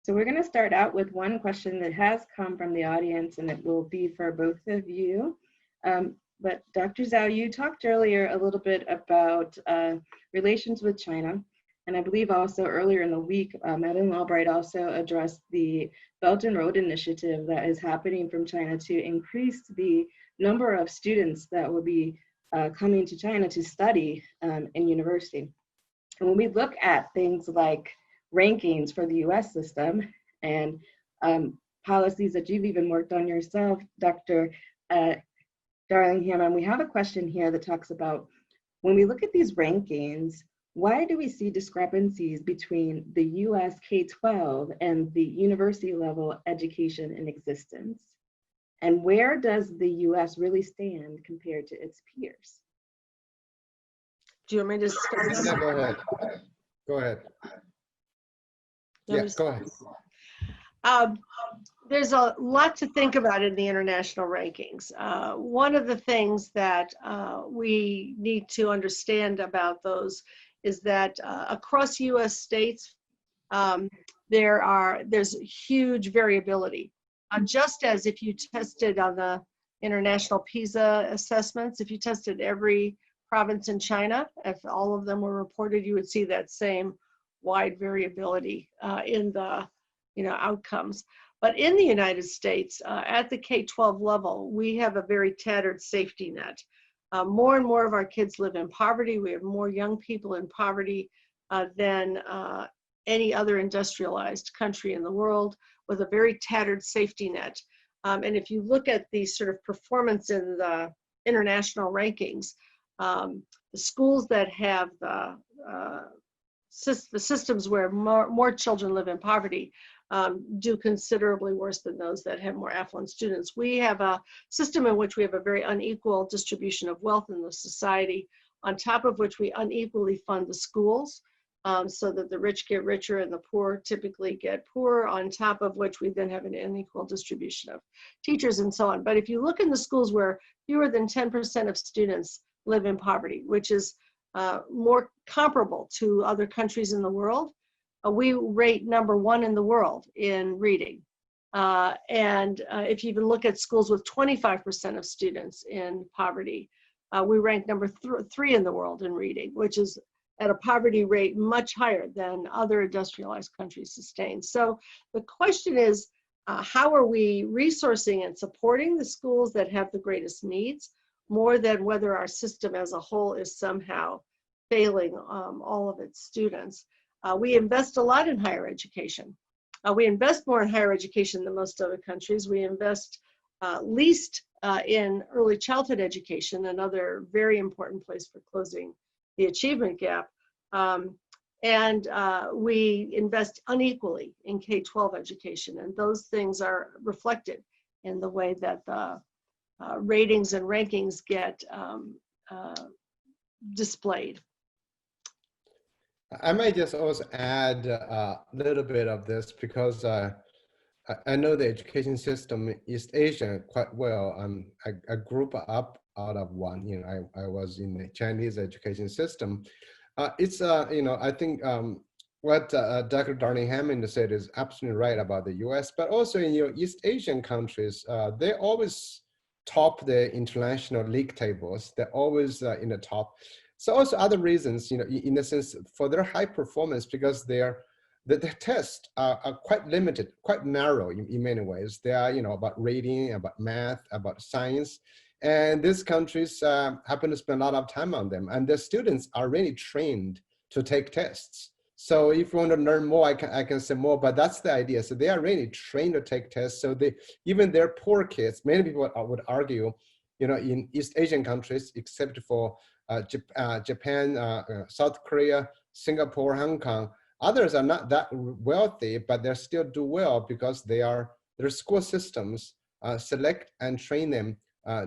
So we're going to start out with one question that has come from the audience, and it will be for both of you. But Dr. Zhao, you talked earlier a little bit about relations with China. And I believe also earlier in the week, Madeleine Albright also addressed the Belt and Road Initiative that is happening from China to increase the number of students that will be coming to China to study in university. And when we look at things like rankings for the US system and policies that you've even worked on yourself, Dr. Darling-Hammond, we have a question here that talks about, when we look at these rankings, why do we see discrepancies between the US K-12 and the university level education in existence? And where does the US really stand compared to its peers? Do you want me to start? Yeah, go ahead. Go ahead. Yeah, go ahead. There's a lot to think about in the international rankings. One of the things that we need to understand about those is that across US states, there's huge variability. Just as if you tested on the international PISA assessments, if you tested every province in China, if all of them were reported, you would see that same wide variability in the outcomes. But in the United States, at the K-12 level, we have a very tattered safety net. More and more of our kids live in poverty. We have more young people in poverty than any other industrialized country in the world, with a very tattered safety net. And if you look at the sort of performance in the international rankings, the schools that have the systems where more children live in poverty do considerably worse than those that have more affluent students. We have a system in which we have a very unequal distribution of wealth in the society, on top of which we unequally fund the schools, so that the rich get richer and the poor typically get poorer, on top of which we then have an unequal distribution of teachers and so on. But if you look in the schools where fewer than 10% of students live in poverty, which is more comparable to other countries in the world, we rate #1 in the world in reading. And if you even look at schools with 25% of students in poverty, we rank #3 in the world in reading, which is at a poverty rate much higher than other industrialized countries sustain. So the question is, how are we resourcing and supporting the schools that have the greatest needs, more than whether our system as a whole is somehow failing all of its students? We invest a lot in higher education. We invest more in higher education than most other countries. We invest least in early childhood education, another very important place for closing the achievement gap. And we invest unequally in K-12 education, and those things are reflected in the way that the ratings and rankings get displayed. I might just also add a little bit of this, because I know the education system in East Asia quite well. I grew up out of one. I was in the Chinese education system. It's I think what Dr. Darling-Hammond said is absolutely right about the U.S., but also in East Asian countries, they always top the international league tables. They're always in the top. So also other reasons, in a sense, for their high performance, because the tests are quite limited, quite narrow in many ways. They are, about reading, about math, about science. And these countries happen to spend a lot of time on them. And the students are really trained to take tests. So if you want to learn more, I can say more, but that's the idea. So they are really trained to take tests. So even their poor kids, many people would argue, in East Asian countries, except for Japan, South Korea, Singapore, Hong Kong, others are not that wealthy, but they still do well because their school systems select and train them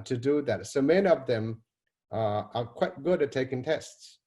to do that. So many of them are quite good at taking tests.